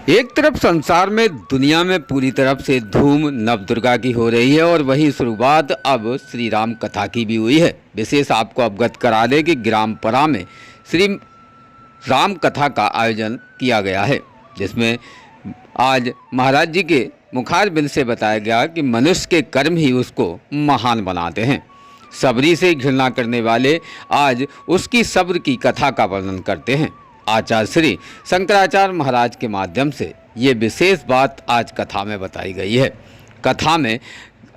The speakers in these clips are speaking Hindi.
एक तरफ संसार में दुनिया में पूरी तरफ से धूम नवदुर्गा की हो रही है और वही शुरुआत अब श्री राम कथा की भी हुई है। विशेष आपको अवगत करा दें कि ग्राम परा में श्री राम कथा का आयोजन किया गया है, जिसमें आज महाराज जी के मुखारबिंद से बताया गया कि मनुष्य के कर्म ही उसको महान बनाते हैं। सबरी से घृणा करने वाले आज उसकी सब्र की कथा का वर्णन करते हैं। आचार्य श्री शंकराचार्य महाराज के माध्यम से ये विशेष बात आज कथा में बताई गई है। कथा में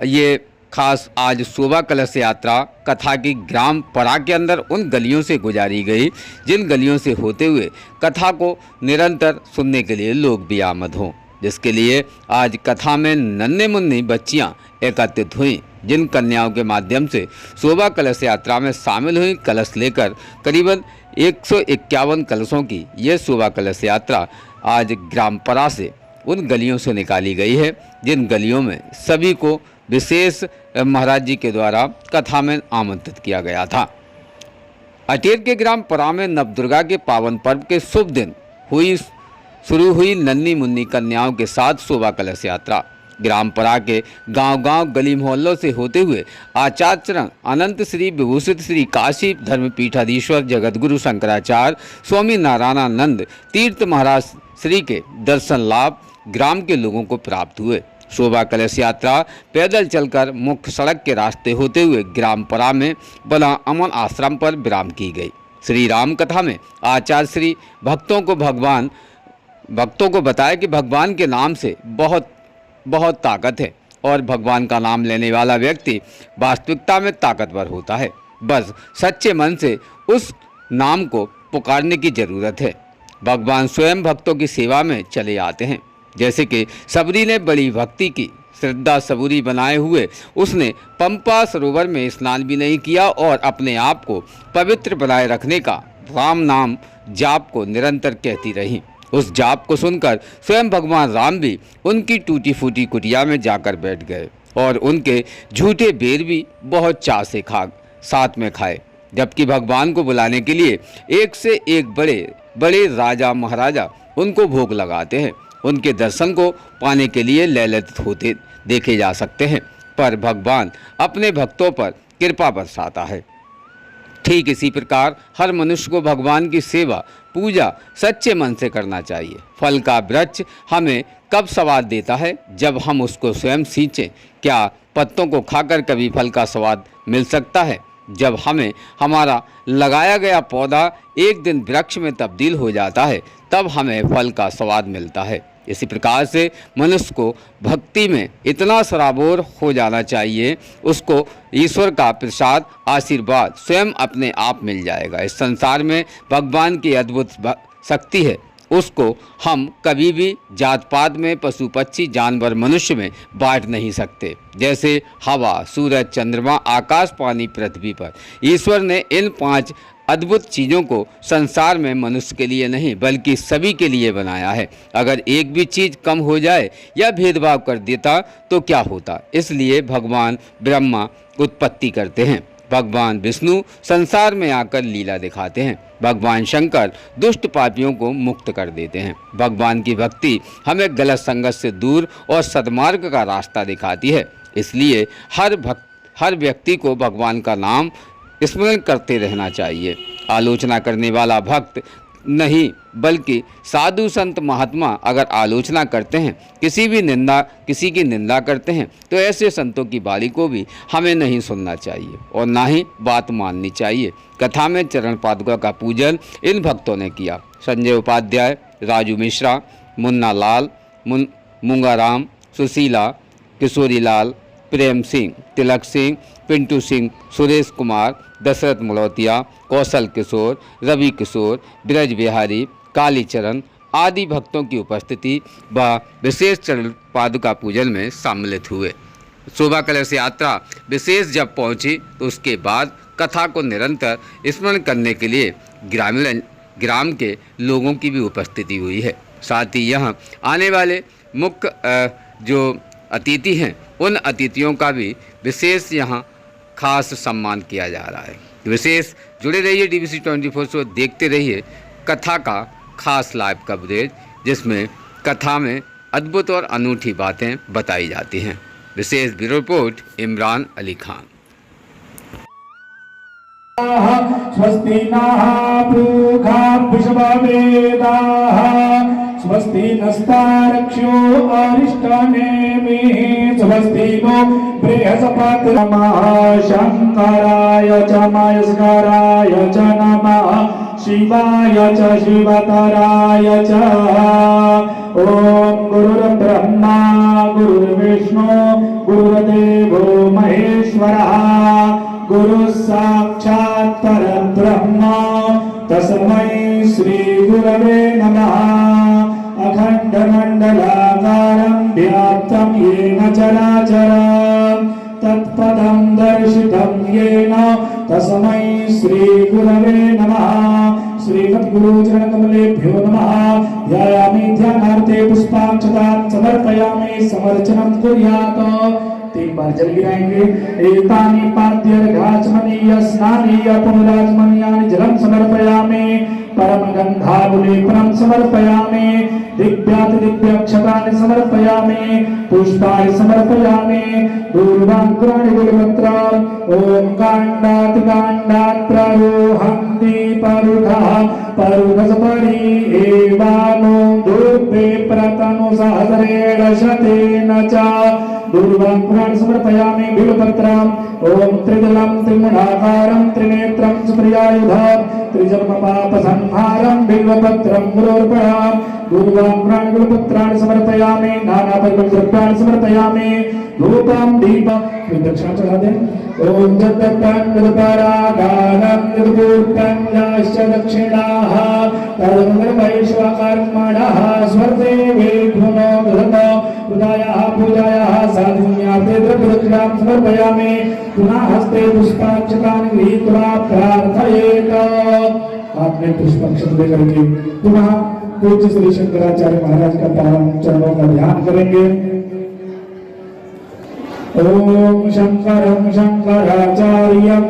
ये खास आज शोभा कलश यात्रा कथा की ग्राम परा के अंदर उन गलियों से गुजारी गई जिन गलियों से होते हुए कथा को निरंतर सुनने के लिए लोग भी आमद हों, जिसके लिए आज कथा में नन्हे मुन्नी बच्चियां एकत्रित हुईं, जिन कन्याओं के माध्यम से शोभा कलश यात्रा में शामिल हुई। कलश लेकर करीबन 151 कलशों की यह शोभा कलश यात्रा आज ग्राम परा से उन गलियों से निकाली गई है जिन गलियों में सभी को विशेष महाराज जी के द्वारा कथा में आमंत्रित किया गया था। अटेर के ग्राम परा में नवदुर्गा के पावन पर्व के शुभ दिन शुरू हुई नन्ही मुन्नी कन्याओं के साथ शोभा कलश यात्रा ग्राम परा के गांव-गांव गली मोहल्लों से होते हुए आचार्य चरण अनंत श्री विभूषित श्री काशी धर्मपीठाधीश्वर जगतगुरु शंकराचार्य स्वामी नारायणानंद तीर्थ महाराज श्री के दर्शन लाभ ग्राम के लोगों को प्राप्त हुए। शोभा कलश यात्रा पैदल चलकर मुख्य सड़क के रास्ते होते हुए ग्राम परा में बना अमन आश्रम पर विराम की गई। श्री राम कथा में आचार्य श्री भक्तों को बताया कि भगवान के नाम से बहुत ताकत है और भगवान का नाम लेने वाला व्यक्ति वास्तविकता में ताकतवर होता है। बस सच्चे मन से उस नाम को पुकारने की ज़रूरत है। भगवान स्वयं भक्तों की सेवा में चले आते हैं। जैसे कि सबरी ने बड़ी भक्ति की श्रद्धा सबूरी बनाए हुए उसने पंपा सरोवर में स्नान भी नहीं किया और अपने आप को पवित्र बनाए रखने का राम नाम जाप को निरंतर कहती रही। उस जाप को सुनकर स्वयं भगवान राम भी उनकी टूटी फूटी कुटिया में जाकर बैठ गए और उनके झूठे बेर भी बहुत चाव से साथ में खाए। जबकि भगवान को बुलाने के लिए एक से एक बड़े बड़े राजा महाराजा उनको भोग लगाते हैं। उनके दर्शन को पाने के लिए ललायित होते देखे जा सकते हैं, पर भगवान अपने भक्तों पर कृपा बरसाता है। ठीक इसी प्रकार हर मनुष्य को भगवान की सेवा पूजा सच्चे मन से करना चाहिए। फल का वृक्ष हमें कब स्वाद देता है? जब हम उसको स्वयं सींचें। क्या पत्तों को खाकर कभी फल का स्वाद मिल सकता है? जब हमें हमारा लगाया गया पौधा एक दिन वृक्ष में तब्दील हो जाता है तब हमें फल का स्वाद मिलता है। इसी प्रकार से मनुष्य को भक्ति में इतना सराबोर हो जाना चाहिए, उसको ईश्वर का प्रसाद आशीर्वाद स्वयं अपने आप मिल जाएगा। इस संसार में भगवान की अद्भुत शक्ति है, उसको हम कभी भी जात पात में पशु पक्षी जानवर मनुष्य में बांट नहीं सकते। जैसे हवा सूरज चंद्रमा आकाश पानी पृथ्वी पर ईश्वर ने इन 5 अद्भुत चीज़ों को संसार में मनुष्य के लिए नहीं बल्कि सभी के लिए बनाया है। अगर एक भी चीज़ कम हो जाए या भेदभाव कर देता तो क्या होता? इसलिए भगवान ब्रह्मा उत्पत्ति करते हैं, भगवान विष्णु संसार में आकर लीला दिखाते हैं, भगवान शंकर दुष्ट पापियों को मुक्त कर देते हैं। भगवान की भक्ति हमें गलत संगत से दूर और सद्मार्ग का रास्ता दिखाती है। इसलिए हर व्यक्ति को भगवान का नाम स्मरण करते रहना चाहिए। आलोचना करने वाला भक्त नहीं बल्कि साधु संत महात्मा अगर आलोचना करते हैं, किसी की निंदा करते हैं तो ऐसे संतों की बाणी को भी हमें नहीं सुनना चाहिए और ना ही बात माननी चाहिए। कथा में चरण पादुका का पूजन इन भक्तों ने किया। संजय उपाध्याय, राजू मिश्रा, मुन्ना लाल, मूंगाराम, सुशीला, किशोरी लाल, प्रेम सिंह, तिलक सिंह, पिंटू सिंह, सुरेश कुमार, दशरथ मलौतिया, कौशल किशोर, रवि किशोर, ब्रज बिहारी, कालीचरण आदि भक्तों की उपस्थिति व विशेष चरण पादुका पूजन में सम्मिलित हुए। शोभा कलश यात्रा विशेष जब पहुंची तो उसके बाद कथा को निरंतर स्मरण करने के लिए ग्राम के लोगों की भी उपस्थिति हुई है। साथ ही यहाँ आने वाले मुख्य जो अतिथि हैं उन अतिथियों का भी विशेष यहाँ खास सम्मान किया जा रहा है। विशेष जुड़े रहिए DBC 24 से, देखते रहिए कथा का खास लाइव कवरेज, जिसमें कथा में अद्भुत और अनूठी बातें बताई जाती हैं। विशेष ब्यूरो रिपोर्ट इमरान अली खान। स्वस्ति नः पूषा विश्ववेदाः स्वस्ति नस्तारक्ष्यो अरिष्टनेमिः स्वस्ति नो बृहस्पतिर् नमः शंकराय च महेश्वराय च नमः शिवाय च शिवतराय च। ओम गुरुर्ब्रह्मा गुरुर्विष्णु गुरुर्देवो महेश्वरः गुरु साक्षात् परब्रह्म तस्मै श्री गुरवे नमः। अखण्डमण्डलाकारं व्याप्तं येन चराचरं तत्पदं दर्शितं येन तस्मै श्री गुरवे नमः। श्रीमद्गुरुचरणकमलेभ्यो नमः। ध्यायामि ध्यानार्थे पुष्पाक्षतां समर्पयामि समर्चनं कुर्यात्। 3 बार जल गिराएंगे। एतानि पाद्यर्घाचमनीय स्नानीय पुनराचमनीयानि जलं समर्पयामि परम गन्धानुलेपनं समर्पयामि दिव्याति दिव्यक्षतानि समर्पयामि पुष्पाणि समर्पयामि दूर्वाङ्कुराणि गुरुमन्त्रम् ॐ काण्डाति काण्डात् प्ररोहन्ति परुघः परुघसपरि एवानो दुर्भे प्रतनु सहस्रेण शतेन च दूर्वाङ्कुराणि समर्पयामि बिल्वपत्रम् ॐ त्रिदलं त्रिमुखाकारं त्रिनेत्रं सुप्रियायुधं त्रिजन्मपापसंहारं बिल्वपत्रं गुरोर्पणम् दूर्वाङ्कुराणि बिल्वपत्राणि समर्पयामि नानापरिमलद्रव्याणि समर्पयामि धूपं दीपं दक्षिणा चढ़ा दें। ओम जगत्परागानं निर्भूतं याश्च दक्षिणाः तदनुर्वैश्वकर्मणः स्वर्ते वेद्युनो दधतो उदायाः पूजायाः साधुन्याते द्रव्यदक्षिणां समर्पयामि पुनः हस्ते पुष्पाक्षतानि गृहीत्वा प्रार्थयेत्। आपने पुष्पाक्षत लेकर के पुनः पूज्य श्री शंकराचार्य महाराज का पावन चरणों का ध्यान करेंगे। ओम शंकरं शंकराचार्यं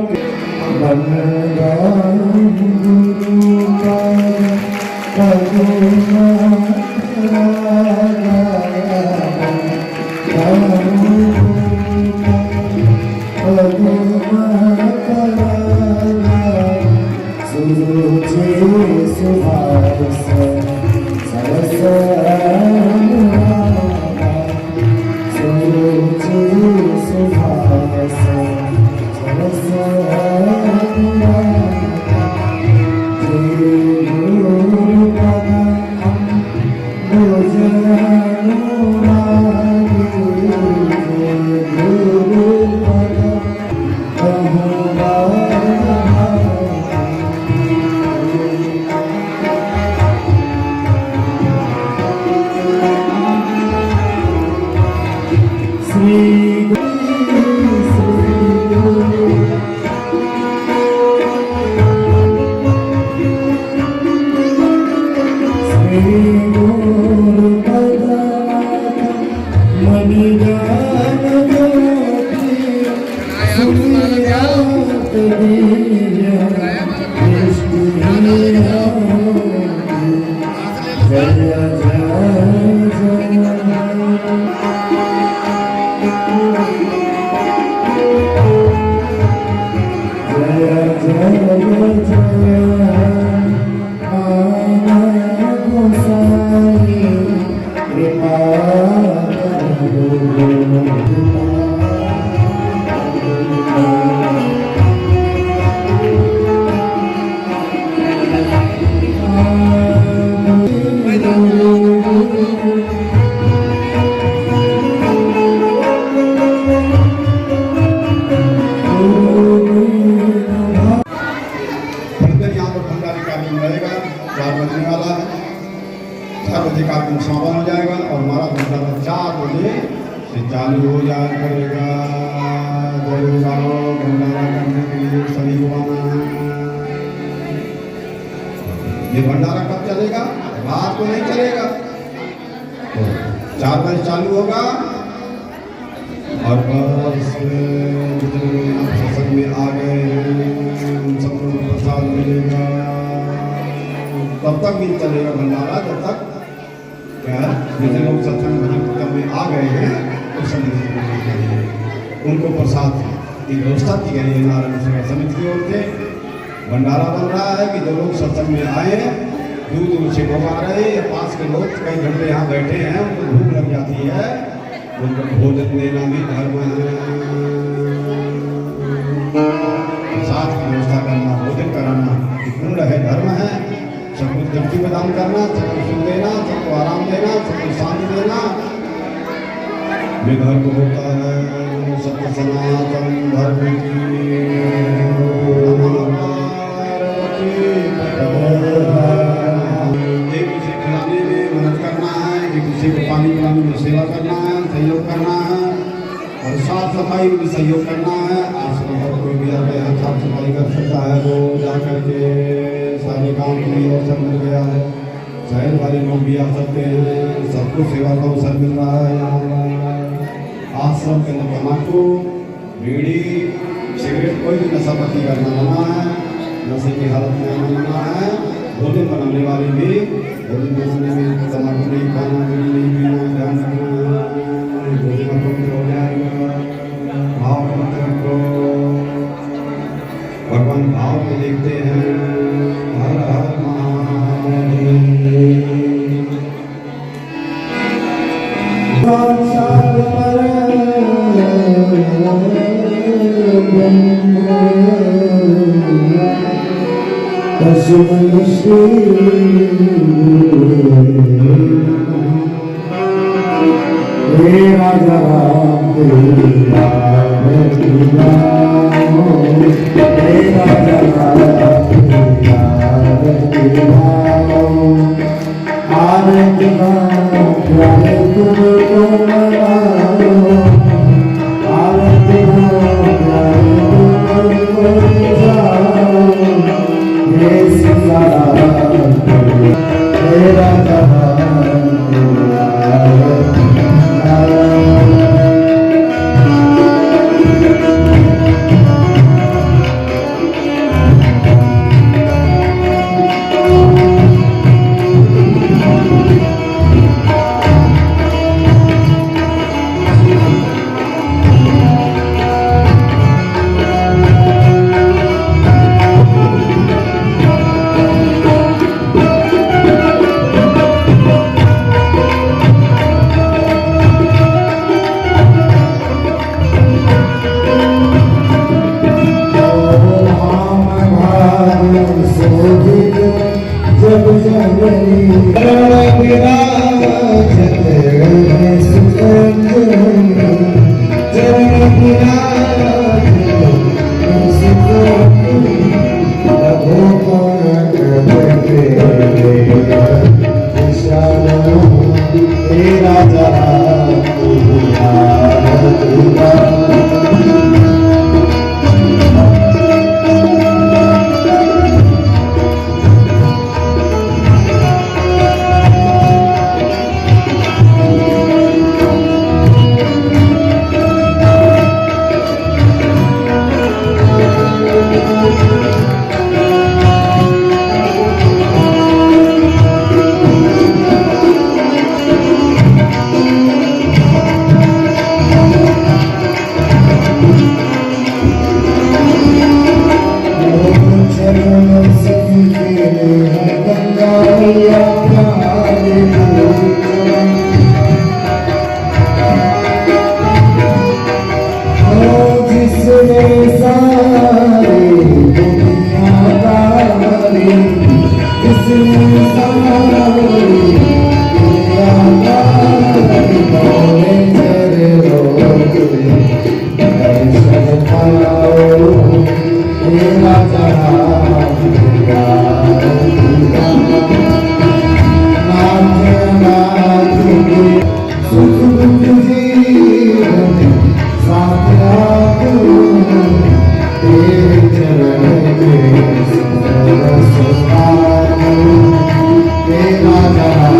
समापन हो जाएगा और हमारा भंडारा 4 बजे से चालू हो जाया करेगा। जरूर आओ भंडारा करने के लिए सभी को आना। ये भंडारा कब चलेगा? रात को नहीं चलेगा, तो 4 बजे चालू होगा और बस सत्संग में आ गए सब लोग प्रसाद मिलेगा। तब तक भी चलेगा भंडारा जब तक क्या जैसे लोग सत्संग भजन में आ गए हैं उस समय उनको प्रसाद की व्यवस्था की गई है। नारायण सेवा समिति की ओर से भंडारा बन रहा है कि जो लोग सत्संग में आए दूर दूर से लोग आ रहे हैं या पास के लोग कई घंटे यहाँ बैठे हैं उनको भूख लग जाती है उनको भोजन देना भी धर्म है। प्रसाद की व्यवस्था करना भोजन कराना पूर्ण है धर्म है। सबको तृप्ति प्रदान करना सबको सुख देना सबको आराम देना सबको शांति देना ये धर्म होता है। सत्य सनातन धर्म की एक दूसरे खिलाने में मदद करना है एक दूसरे को पानी पिलाने में सेवा करना है सहयोग करना है और साफ सफाई में भी सहयोग करना है। आश्रम पर कोई भी आके साफ सफाई कर सकता है वो जा करके सारे काम के लिए अवसर मिल गया है। शहर वाले लोग भी आ सकते हैं सबको सेवा का अवसर मिल रहा है। यहाँ आश्रम के अंदर तम्बाकू बीड़ी सिगरेट कोई भी नशा पत्ती करना मना है। नशे की हालत में मना है। भोजन बनाने वाले भी भोजन बनाने में तम्बाकू नहीं खाना बीड़ी नहीं पीना ध्यान रखना है। भोजन पवित्र हो जाएगा। भाव मत रखो भगवान भाव को देखते हैं। हर हर हे राजा राम हे राजा आरती Radha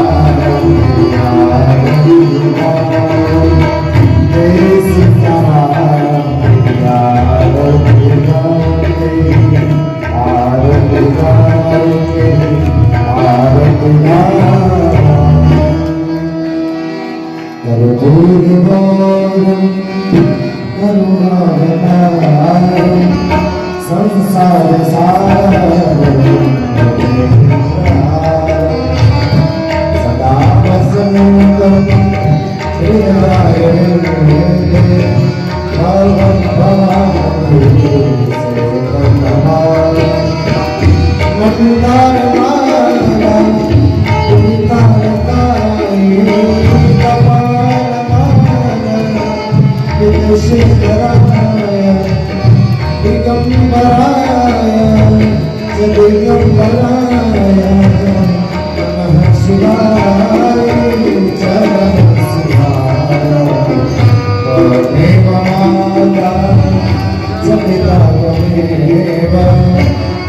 भूरिभोरं करुणावतारं संसारसारं सदा वसन्तं हृदयाय भवं भवामि सेवं नमामि मन्दारमाला पुनितारकाय कपालमाला विदुषितराय दिगम्बराय दिगम्बराय नमः शिवाय चरण शिवाय त्वमेव माता सपिता त्वमेव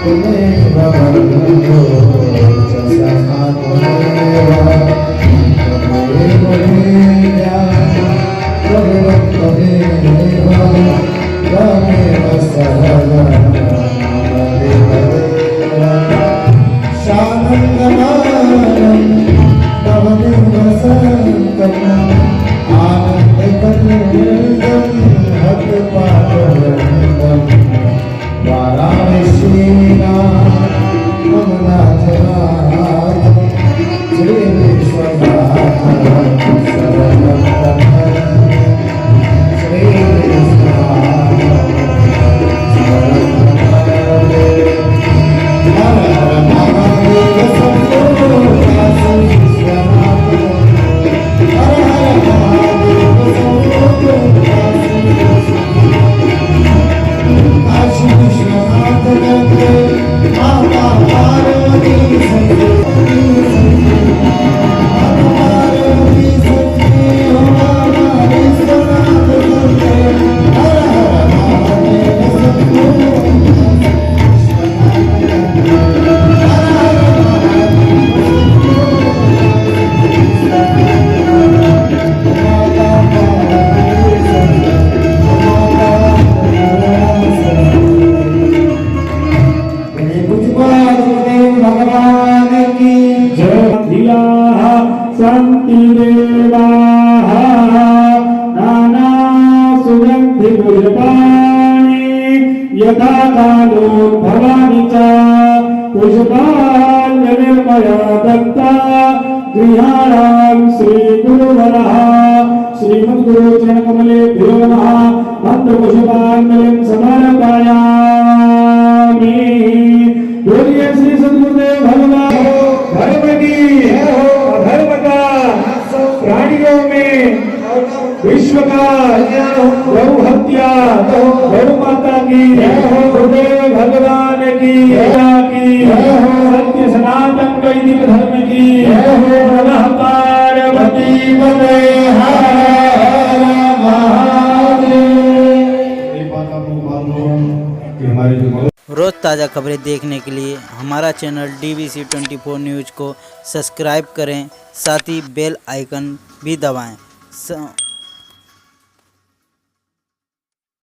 त्वमेव बन्धुः च सखा त्वमेव त्वमेव विद्या त्वमेव त्वमेव सहगः शानन्दमानं नवमेव सन्तम् आनन्दकन्दं हतपादवन्दं वाराणसीनां नमनाथनाथ श्रीविश्वनाथ शरणं श्रीविश्वनाथ यथा कालो भवानी च पुष्पाण्यनिर्मया दत्ता गृहाणां श्रीगुरुवरः श्रीमद्गुरुचरणकमलेभ्यो नमः मन्त्रपुष्पाञ्जलिं समर्पयामि। बोलिए श्री सद्गुरुदेव भगवान धर्म की अधर्म का प्राणियों में विश्व का गौ हत्या गौ माता की गुरुदेव भगवान की सत्य सनातन वैदिक धर्म की नमः पार्वती पते हर महादेव। रोज़ ताज़ा खबरें देखने के लिए हमारा चैनल DVC 24 न्यूज़ को सब्सक्राइब करें, साथ ही बेल आइकन भी दबाएं।